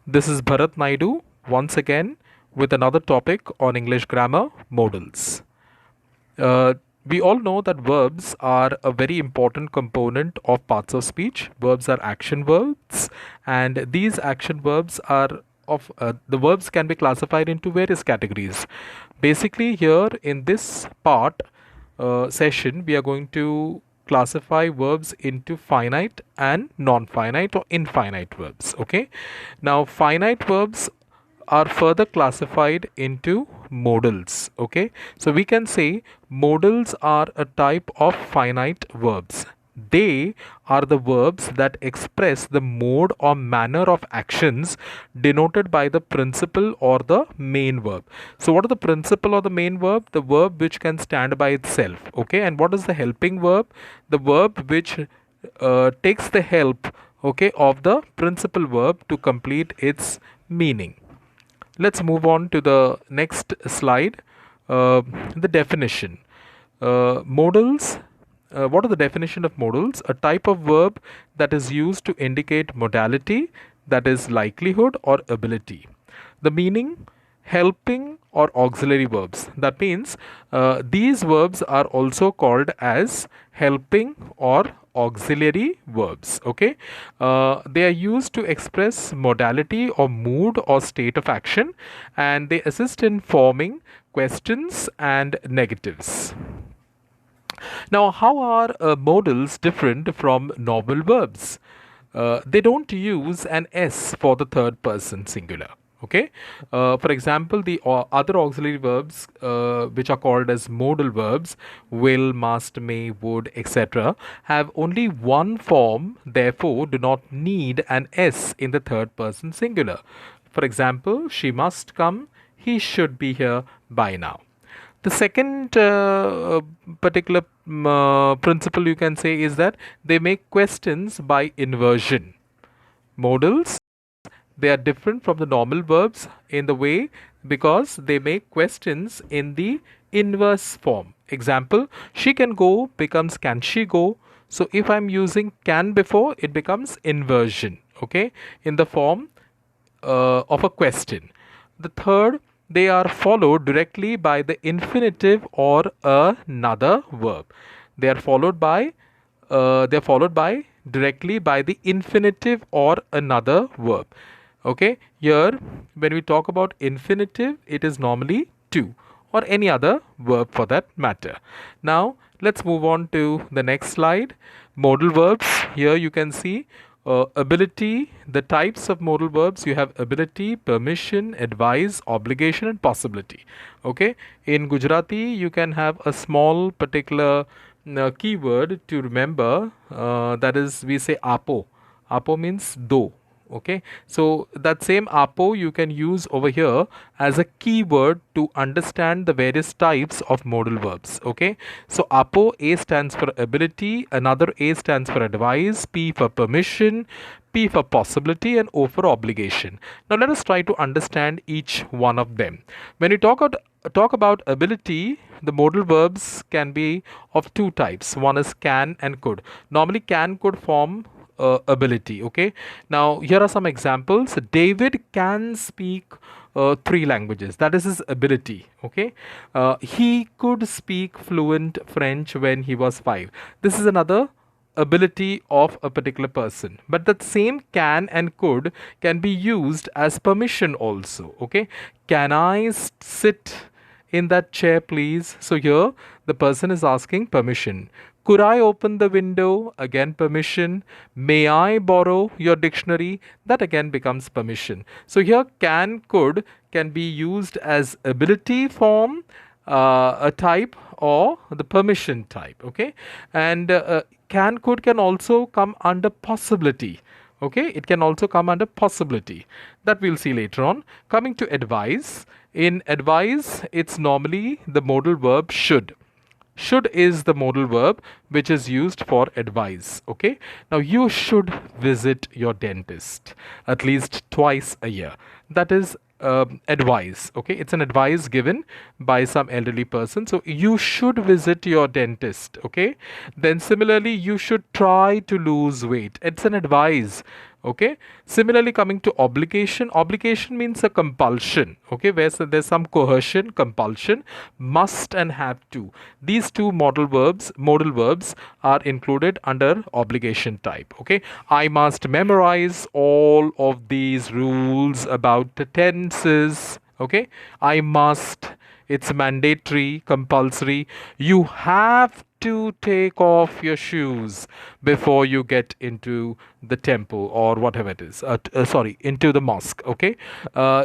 This is Bharat Naidu once again with another topic on English grammar modals. Uh, we all know that verbs are a very important component of parts of speech. Verbs are action verbs, and these action verbs are the verbs can be classified into various categories. Basically, here in this part session, we are going to classify verbs into finite and non-finite or infinite verbs. Okay, now finite verbs are further classified into modals. Okay, so we can say modals are a type of finite verbs. They are the verbs that express the mode or manner of actions denoted by the principal or the main verb. So what are the principal or the main verb? The verb which can stand by itself. Okay, and what is the helping verb? The verb which takes the help, okay, of the principal verb to complete its meaning. Let's move on to the next slide. The definition. Modals. What are the definition of modals? A type of verb that is used to indicate modality, that is likelihood or ability. The meaning, helping or auxiliary verbs. That means these verbs are also called as helping or auxiliary verbs. Okay, they are used to express modality or mood or state of action, and they assist in forming questions and negatives. Now, how are modals different from normal verbs? They don't use an S for the third person singular. Okay, for example, the other auxiliary verbs, which are called as modal verbs, will, must, may, would, etc., have only one form, therefore, do not need an S in the third person singular. For example, she must come, he should be here by now. The second particular principle you can say is that they make questions by inversion. Modals, they are different from the normal verbs in the way because they make questions in the inverse form. Example, she can go becomes can she go. So if I'm using can before, it becomes inversion, okay, in the form of a question. The third, they are followed directly by the infinitive or another verb. They are followed by directly by the infinitive or another verb. Okay, here when we talk about infinitive, it is normally to or any other verb for that matter. Now let's move on to the next slide. Modal verbs. Here you can see ability, the types of modal verbs. You have ability, permission, advise, obligation, and possibility. Okay, in Gujarati you can have a small particular keyword to remember, that is, we say apo. Apo means do. Okay, so that same apo you can use over here as a keyword to understand the various types of modal verbs. Okay, so apo, A stands for ability, another A stands for advice, P for permission, P for possibility, and O for obligation. Now let us try to understand each one of them. When we talk about ability, the modal verbs can be of two types. One is can and could. Normally can could form ability. Okay, now here are some examples. David can speak three languages, that is his ability. Okay, he could speak fluent French when he was 5. This is another ability of a particular person, but that same can and could can be used as permission also. Okay, can I sit in that chair please? So here the person is asking permission. Could I open the window? Again permission. May I borrow your dictionary? That again becomes permission. So here can, could can be used as ability form, a type, or the permission type. Okay, and can, could can also come under possibility. Okay, it can also come under possibility, that we'll see later on. Coming to advise, in advise it's normally the modal verb should. Should is the modal verb which is used for advise. Okay, now you should visit your dentist at least twice a year. That is advice. Okay, it's an advice given by some elderly person. So you should visit your dentist. Okay, then similarly you should try to lose weight. It's an advice. Okay. Similarly, coming to obligation, obligation means a compulsion. Okay, where there's some coercion, compulsion. Must and have to. These two modal verbs are included under obligation type. Okay, I must memorize all of these rules about the tenses. Okay, I must. It's mandatory, compulsory. You have to take off your shoes before you get into the temple or whatever it is. Sorry, into the mosque. Okay.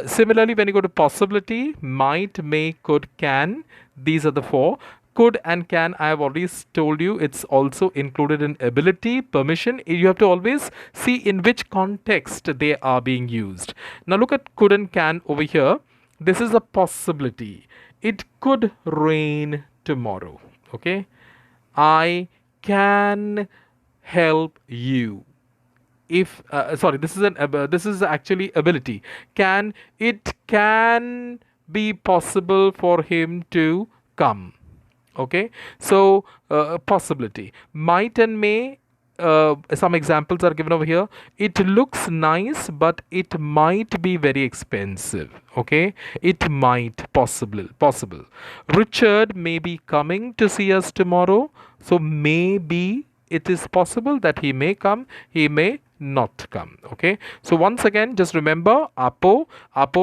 Similarly, when you go to possibility, might, may, could, can. These are the four. Could and can, I have already told you, it's also included in ability, permission. You have to always see in which context they are being used. Now look at could and can over here. This is a possibility. It could rain tomorrow. Okay. I can help you. If sorry, this is actually ability. Can it can be possible for him to come? Okay, so possibility. Might and may, some examples are given over here. It looks nice but it might be very expensive. Okay, it might possible. Richard may be coming to see us tomorrow, so maybe it is possible that he may come, he may not come. Okay, so once again, just remember apo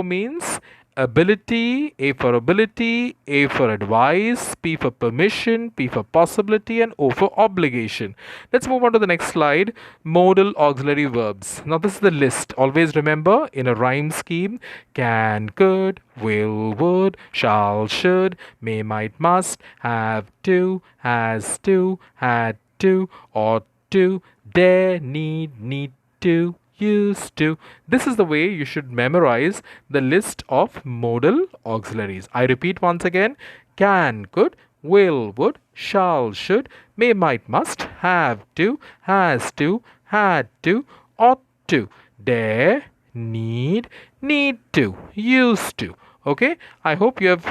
means ability, A for ability, A for advice, P for permission, P for possibility, and O for obligation. Let's move on to the next slide. Modal auxiliary verbs. Now, this is the list. Always remember in a rhyme scheme: can, could, will, would, shall, should, may, might, must, have to, has to, had to, ought to, dare, need to, used to. This is the way you should memorize the list of modal auxiliaries. I repeat once again: can, could, will, would, shall, should, may, might, must, have to, has to, had to, ought to, dare, need to, used to. Okay, I hope you have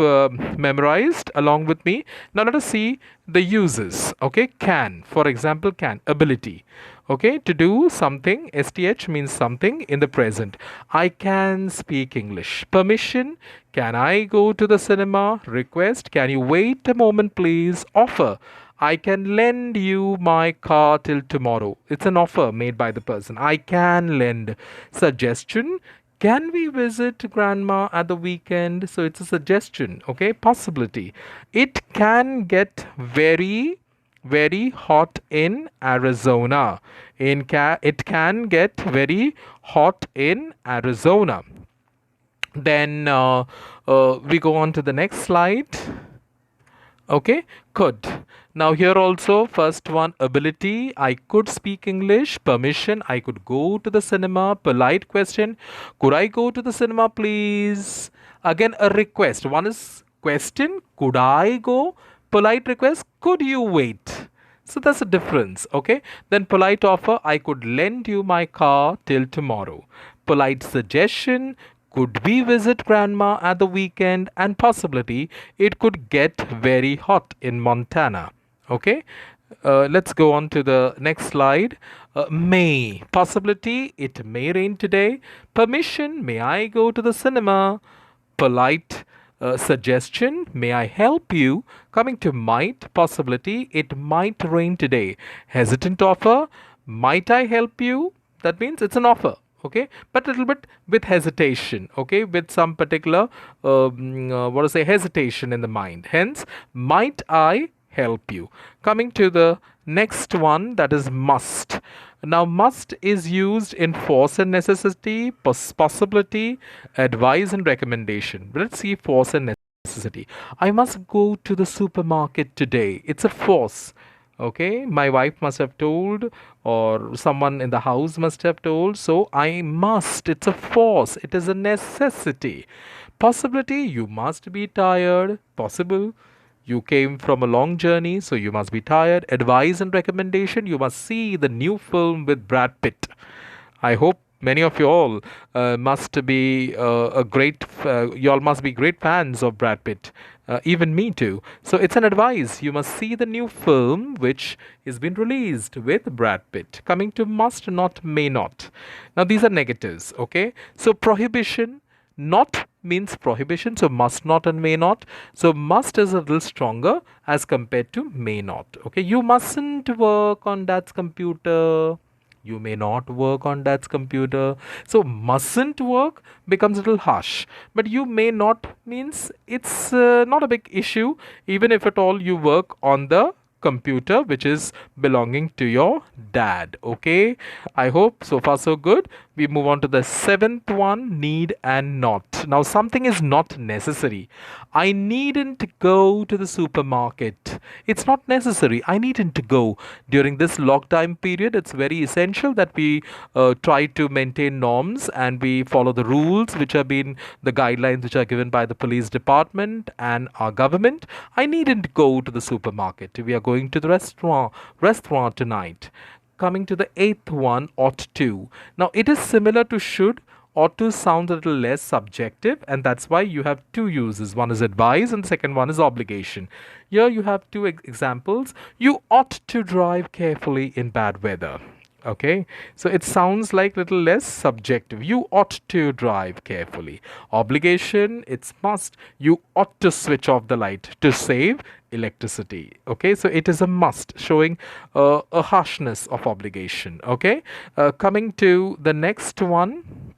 memorized along with me. Now let us see the uses. Okay, can, for example, can, ability. Okay, to do something, STH means something in the present. I can speak English. Permission, can I go to the cinema? Request, can you wait a moment please? Offer, I can lend you my car till tomorrow. It's an offer made by the person. I can lend. Suggestion, can we visit grandma at the weekend? So it's a suggestion. Okay, possibility. It can get very hot in Arizona. It can get very hot in Arizona. Then we go on to the next slide. Okay, could. Now here also, first one, ability, I could speak English. Permission, I could go to the cinema. Polite question, could I go to the cinema please? Again, a request. One is question, could I go? Polite request, could you wait? So that's a difference. Okay, then polite offer, I could lend you my car till tomorrow. Polite suggestion, could we visit grandma at the weekend? And possibility, it could get very hot in Montana. Okay, let's go on to the next slide. May, possibility, it may rain today. Permission, may I go to the cinema? Polite suggestion, may I help you? Coming to might, possibility, it might rain today. Hesitant offer, might I help you? That means it's an offer. Okay, but a little bit with hesitation. Okay, with some particular what to say, hesitation in the mind. Hence, might I help you? Coming to the next one, that is must. Now, must is used in force and necessity, possibility, advice, and recommendation. Let's see force and necessity. I must go to the supermarket today. It's a force. Okay, my wife must have told, or someone in the house must have told, so I must. It's a force, it is a necessity. Possibility, you must be tired. Possible, you came from a long journey, so you must be tired. Advice and recommendation, you must see the new film with Brad Pitt. I hope Many of you all must be you all must be great fans of Brad Pitt. Even me too. So it's an advice. You must see the new film which is been released with Brad Pitt. Coming to must, not, may not. Now these are negatives. Okay. So prohibition, not means prohibition. So must not and may not. So must is a little stronger as compared to may not. Okay. You mustn't work on dad's computer. You may not work on dad's computer. So mustn't work becomes a little harsh. But you may not means it's not a big issue, even if at all you work on the computer which is belonging to your dad. Okay, I hope so far so good. We move on to the seventh one, need and not. Now something is not necessary. I needn't go to the supermarket. It's not necessary. I needn't go during this lockdown period. It's very essential that we try to maintain norms and we follow the rules which have been the guidelines which are given by the police department and our government. I needn't go to the supermarket. We are going to the restaurant tonight. Coming to the eighth one, ought to. Now it is similar to should. Ought to sounds a little less subjective, and that's why you have two uses. One is advice and the second one is obligation. Here you have two examples. You ought to drive carefully in bad weather. Okay, so it sounds like little less subjective. You ought to drive carefully. Obligation, it's must. You ought to switch off the light to save electricity. Okay, so it is a must, showing a harshness of obligation. Okay, coming to the next one.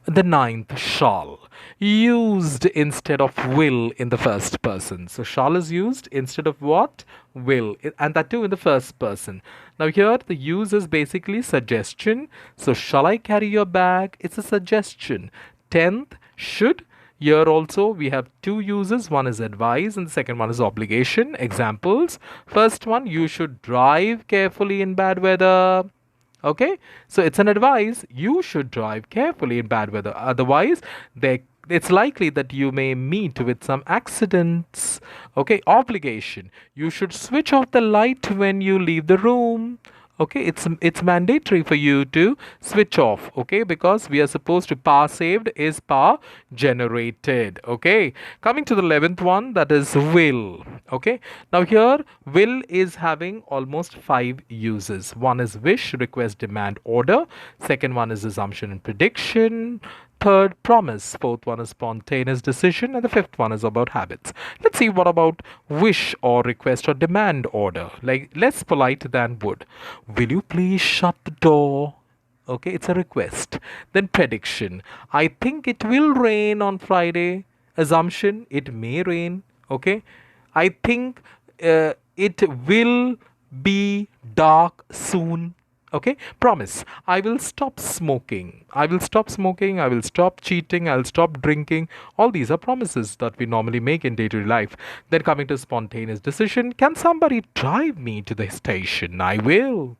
The ninth, shall, used instead of will in the first person. So shall is used instead of what? Will, and that too in the first person. Now here the use is basically suggestion. So shall I carry your bag? It's a suggestion. Tenth, should. Here also we have two uses. One is advice and the second one is obligation. Examples. First one, you should drive carefully in bad weather. Okay, so it's an advice. You should drive carefully in bad weather. Otherwise, it's likely that you may meet with some accidents. Okay, obligation. You should switch off the light when you leave the room. Okay, it's mandatory for you to switch off. Okay, because we are supposed to power saved is power generated. Okay, coming to the 11th one, that is will. Okay, now here will is having almost 5 uses. One is wish, request, demand, order. Second one is assumption and prediction. Third, promise. Fourth one is spontaneous decision. And the fifth one is about habits. Let's see what about wish or request or demand order. Like less polite than would. Will you please shut the door? Okay, it's a request. Then prediction. I think it will rain on Friday. Assumption, it may rain. Okay. I think it will be dark soon. Okay, promise. I will stop smoking. I will stop smoking. I will stop cheating. I'll stop drinking. All these are promises that we normally make in day-to-day life. Then coming to spontaneous decision. Can somebody drive me to the station? I will.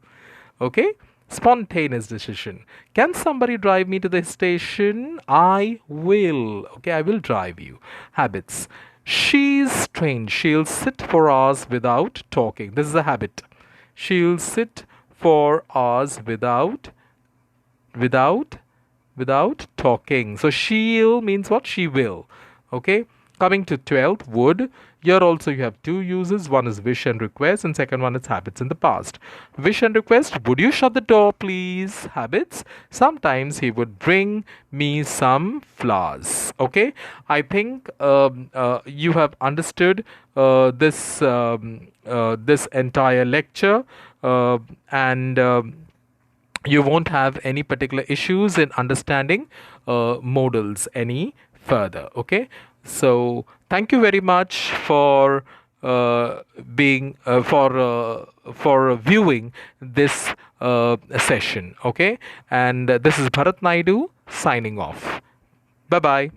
Okay. Spontaneous decision. Can somebody drive me to the station? I will. Okay, I will drive you. Habits. She's strange. She'll sit for hours without talking. This is a habit. She'll sit for hours without talking. So she'll means what? She will. Okay. Coming to 12th, would. Here also you have two uses. One is wish and request, and second one is habits in the past. Wish and request. Would you shut the door, please? Habits. Sometimes he would bring me some flowers. Okay. I think you have understood this entire lecture, and you won't have any particular issues in understanding modals any further. Okay, so thank you very much for being for viewing this session. Okay, and this is Bharat Naidu signing off. Bye bye.